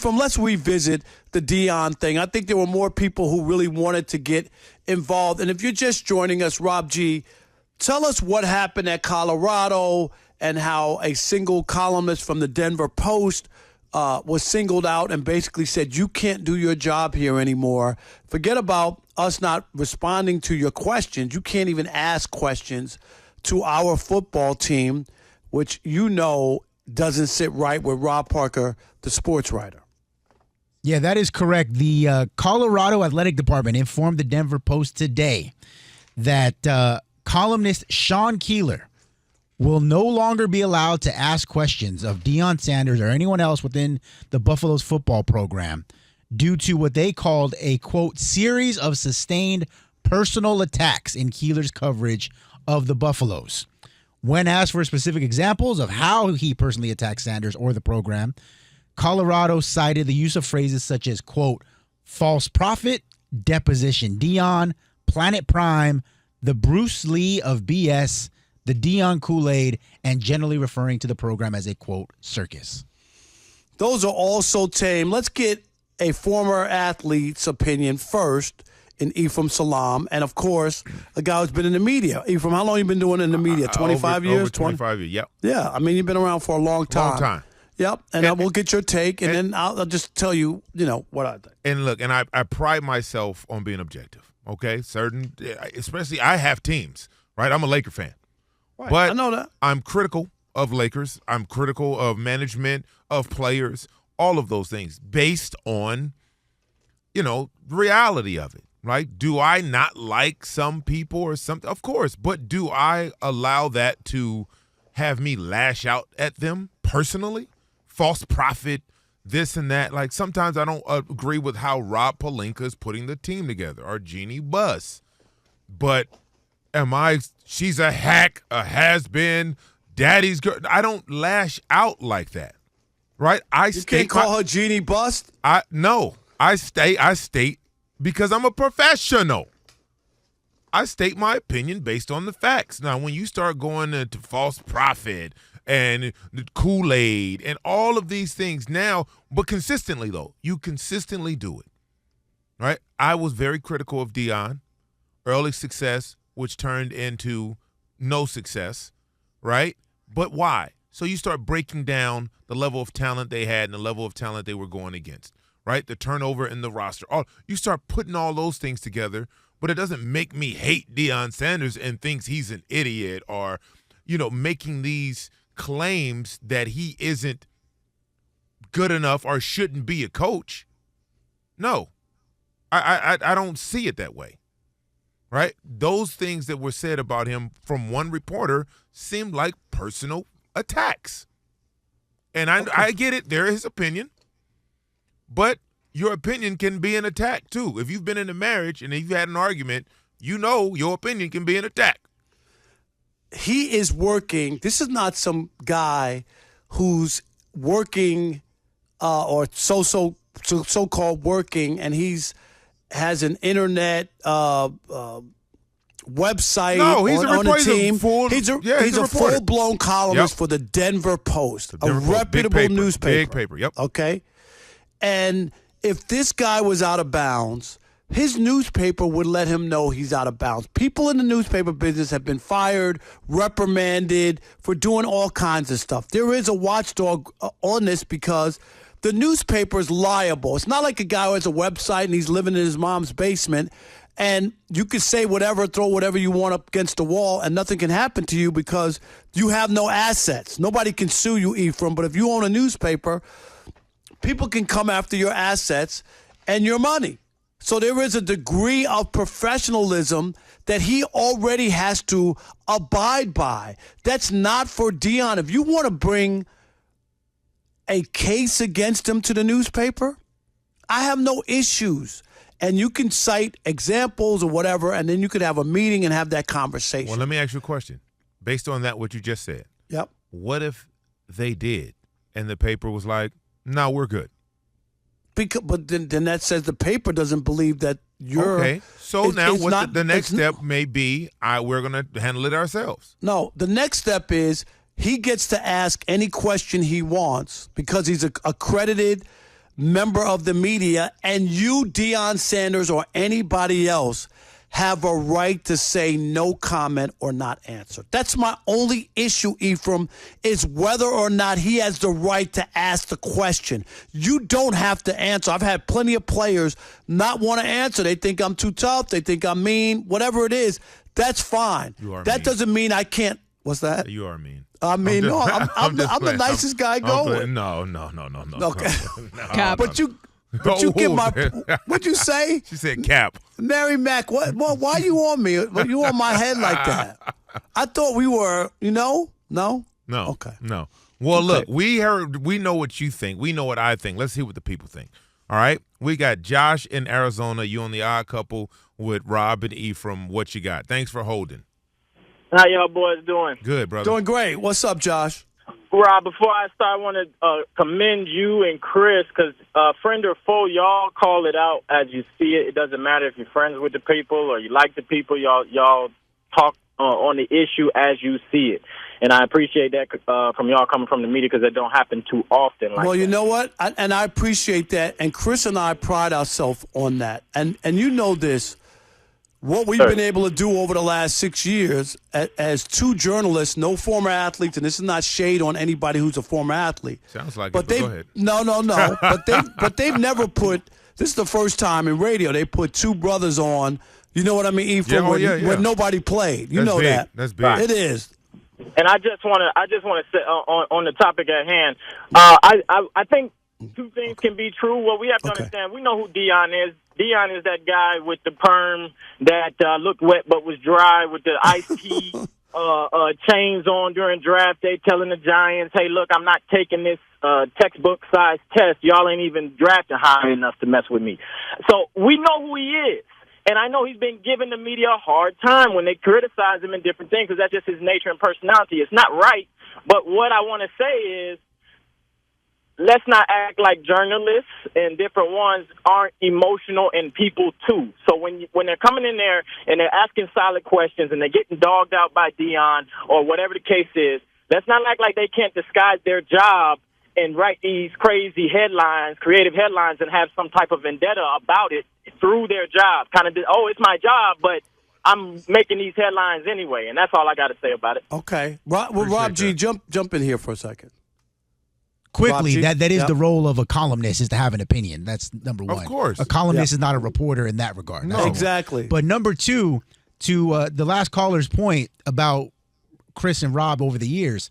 Ephraim, let's revisit the Deion thing. I think there were more people who really wanted to get involved. And if you're just joining us, Rob G., tell us what happened at Colorado and how a single columnist from the Denver Post was singled out and basically said, you can't do your job here anymore. Forget about us not responding to your questions. You can't even ask questions to our football team, which you know doesn't sit right with Rob Parker, the sports writer. Yeah, that is correct. The Colorado Athletic Department informed the Denver Post today that columnist Sean Keeler will no longer be allowed to ask questions of Deion Sanders or anyone else within the Buffalo's football program due to what they called a, quote, series of sustained personal attacks in Keeler's coverage of the Buffaloes. When asked for specific examples of how he personally attacked Sanders or the program, Colorado cited the use of phrases such as, quote, false prophet, deposition Deion, Planet Prime, the Bruce Lee of BS, the Deion Kool-Aid, and generally referring to the program as a, quote, circus. Those are all so tame. Let's get a former athlete's opinion first in Ephraim Salaam, and, of course, a guy who's been in the media. Ephraim, how long you been doing in the media? 25 years? Over 25 years, yep. Yeah, I mean, you've been around for a long time. Long time. Yep, and we'll get your take, and then I'll just tell you, what I think. And look, and I pride myself on being objective, okay? Especially I have teams, right? I'm a Laker fan. Right, but I know that. I'm critical of Lakers. I'm critical of management, of players, all of those things based on, the reality of it, right? Do I not like some people or something? Of course, but do I allow that to have me lash out at them personally? False prophet, this and that. Like, sometimes I don't agree with how Rob Pelinka is putting the team together, or Jeannie Buss. But she's a hack, a has-been, daddy's girl. I don't lash out like that, right? You can't call her Jeannie Buss? No. I state because I'm a professional. I state my opinion based on the facts. Now, when you start going into false prophet and the Kool-Aid and all of these things now, but consistently, though, you consistently do it, right? I was very critical of Deion, early success, which turned into no success, right? But why? So you start breaking down the level of talent they had and the level of talent they were going against, right? The turnover in the roster. You start putting all those things together, but it doesn't make me hate Deion Sanders and thinks he's an idiot or, making these claims that he isn't good enough or shouldn't be a coach. No, I don't see it that way, right? Those things that were said about him from one reporter seemed like personal attacks. And I get it. They're his opinion. But your opinion can be an attack, too. If you've been in a marriage and you've had an argument, your opinion can be an attack. He is working. This is not some guy who's working or so-called working, and has an internet website on the team. He's a full-blown columnist for the Denver Post, a reputable newspaper. Big paper, yep. Okay? And if this guy was out of bounds, his newspaper would let him know he's out of bounds. People in the newspaper business have been fired, reprimanded for doing all kinds of stuff. There is a watchdog on this because the newspaper is liable. It's not like a guy who has a website and he's living in his mom's basement and you can say whatever, throw whatever you want up against the wall and nothing can happen to you because you have no assets. Nobody can sue you, Ephraim, but if you own a newspaper, people can come after your assets and your money. So there is a degree of professionalism that he already has to abide by. That's not for Deion. If you want to bring a case against him to the newspaper, I have no issues. And you can cite examples or whatever, and then you could have a meeting and have that conversation. Well, let me ask you a question. Based on that, what you just said. Yep. What if they did and the paper was like, no, we're good? But then that says the paper doesn't believe that you're okay. So now the next step may be we're going to handle it ourselves. No, the next step is he gets to ask any question he wants because he's accredited member of the media, and you, Deion Sanders, or anybody else have a right to say no comment or not answer. That's my only issue, Ephraim, is whether or not he has the right to ask the question. You don't have to answer. I've had plenty of players not want to answer. They think I'm too tough. They think I'm mean. Whatever it is, that's fine. That doesn't mean I can't. What's that? You are mean. I mean, I'm the nicest guy going. No. Okay. Cap. But you get my. What'd you say? She said cap. Mary Mack, what? Why you on me? You on my head like that? I thought we were, No? No. Okay. No. Well, look, we know what you think. We know what I think. Let's hear what the people think. All right? We got Josh in Arizona. You on the Odd Couple with Rob and Ephraim. What you got? Thanks for holding. How y'all boys doing? Good, brother. Doing great. What's up, Josh? Rob, before I start, I want to commend you and Chris because friend or foe, y'all call it out as you see it. It doesn't matter if you're friends with the people or you like the people. Y'all talk on the issue as you see it. And I appreciate that from y'all coming from the media because it don't happen too often. Well, you know what? I appreciate that. And Chris and I pride ourselves on that. And you know this. What we've been able to do over the last 6 years as two journalists, no former athletes, and this is not shade on anybody who's a former athlete. Sounds like but it, but go ahead. No. but they've never put – this is the first time in radio they put two brothers on, you know what I mean, Ephraim, where nobody played. You know big. that. That's big. It is. And I just want to say on the topic at hand, I think two things can be true. Well, we have to understand, we know who Deion is. Deion is that guy with the perm that looked wet but was dry with the iced tea chains on during draft day, telling the Giants, hey, look, I'm not taking this textbook-sized test. Y'all ain't even drafted high enough to mess with me. So we know who he is. And I know he's been giving the media a hard time when they criticize him in different things because that's just his nature and personality. It's not right. But what I want to say is, let's not act like journalists and different ones aren't emotional and people too. So when they're coming in there and they're asking solid questions and they're getting dogged out by Deion or whatever the case is, let's not act like they can't disguise their job and write these crazy headlines, creative headlines, and have some type of vendetta about it through their job. Kind of, it's my job, but I'm making these headlines anyway, and that's all I got to say about it. Okay. Rob G, jump in here for a second. Quickly, that is the role of a columnist, is to have an opinion. That's number one. Of course. A columnist is not a reporter in that regard. No. Exactly. But number two, to the last caller's point about Chris and Rob over the years,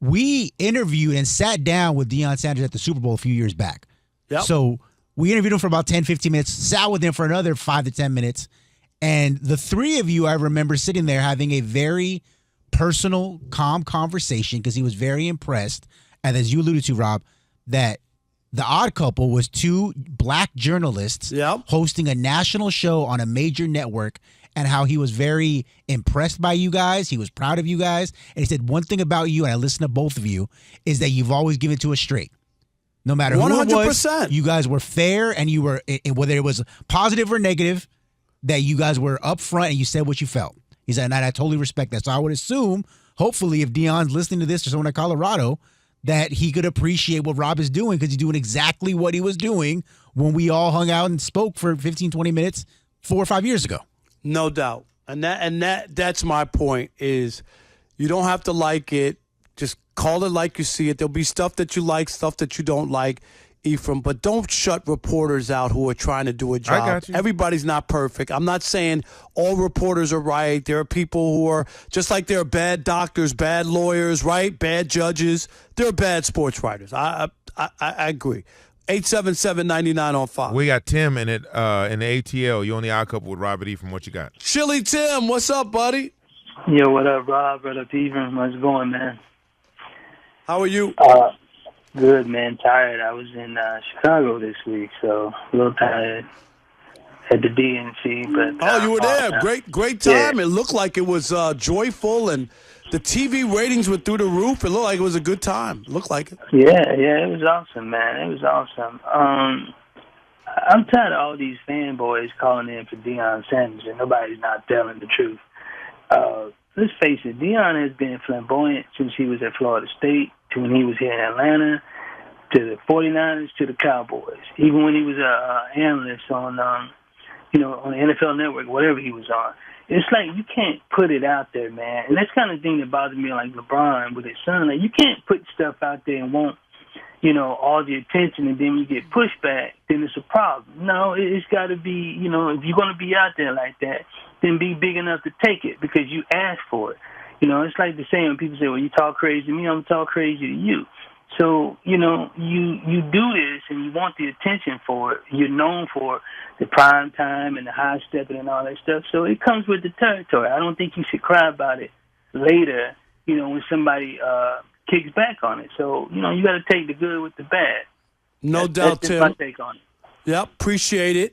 we interviewed and sat down with Deion Sanders at the Super Bowl a few years back. Yep. So we interviewed him for about 10, 15 minutes, sat with him for another 5 to 10 minutes, and the three of you, I remember sitting there having a very personal, calm conversation because he was very impressed. And as you alluded to, Rob, that The Odd Couple was two black journalists hosting a national show on a major network, and how he was very impressed by you guys. He was proud of you guys. And he said, one thing about you, and I listened to both of you, is that you've always given to us straight. No matter who 100%. It was, you guys were fair, and you were, whether it was positive or negative, that you guys were upfront and you said what you felt. He said, and I totally respect that. So I would assume, hopefully, if Deion's listening to this or someone in Colorado, that he could appreciate what Rob is doing because he's doing exactly what he was doing when we all hung out and spoke for 15, 20 minutes 4 or 5 years ago. No doubt. And that's my point is you don't have to like it. Just call it like you see it. There'll be stuff that you like, stuff that you don't like, Ephraim, but don't shut reporters out who are trying to do a job. I got you. Everybody's not perfect. I'm not saying all reporters are right. There are people who are, just like there are bad doctors, bad lawyers, right? Bad judges. There are bad sports writers. I agree. 877-99 on Fox. We got Tim in the ATL. You on the Odd Couple with Robert E. From what you got? Chili Tim, what's up, buddy? Yo, what up, Rob? What up, Ephraim? How's it going, man? How are you? Good, man. Tired. I was in Chicago this week, so a little tired at the DNC. But you were there. Great time. Yeah. It looked like it was joyful, and the TV ratings were through the roof. It looked like it was a good time. It looked like it. Yeah, it was awesome, man. It was awesome. I'm tired of all these fanboys calling in for Deion Sanders, and nobody's not telling the truth. Let's face it, Deion has been flamboyant since he was at Florida State to when he was here in Atlanta. to the 49ers, to the Cowboys. Even when he was an analyst on, on the NFL Network, whatever he was on. It's like you can't put it out there, man. And that's kind of thing that bothers me, like LeBron with his son. Like, you can't put stuff out there and want, all the attention, and then when you get pushback, then it's a problem. No, it's got to be, if you're going to be out there like that, then be big enough to take it because you asked for it. It's like the saying when people say, well, you talk crazy to me, I'm talk crazy to you. So, you do this and you want the attention for it. You're known for the prime time and the high stepping and all that stuff. So it comes with the territory. I don't think you should cry about it later, when somebody kicks back on it. So, you got to take the good with the bad. No doubt, that's Tim. my take on it. Yep, appreciate it.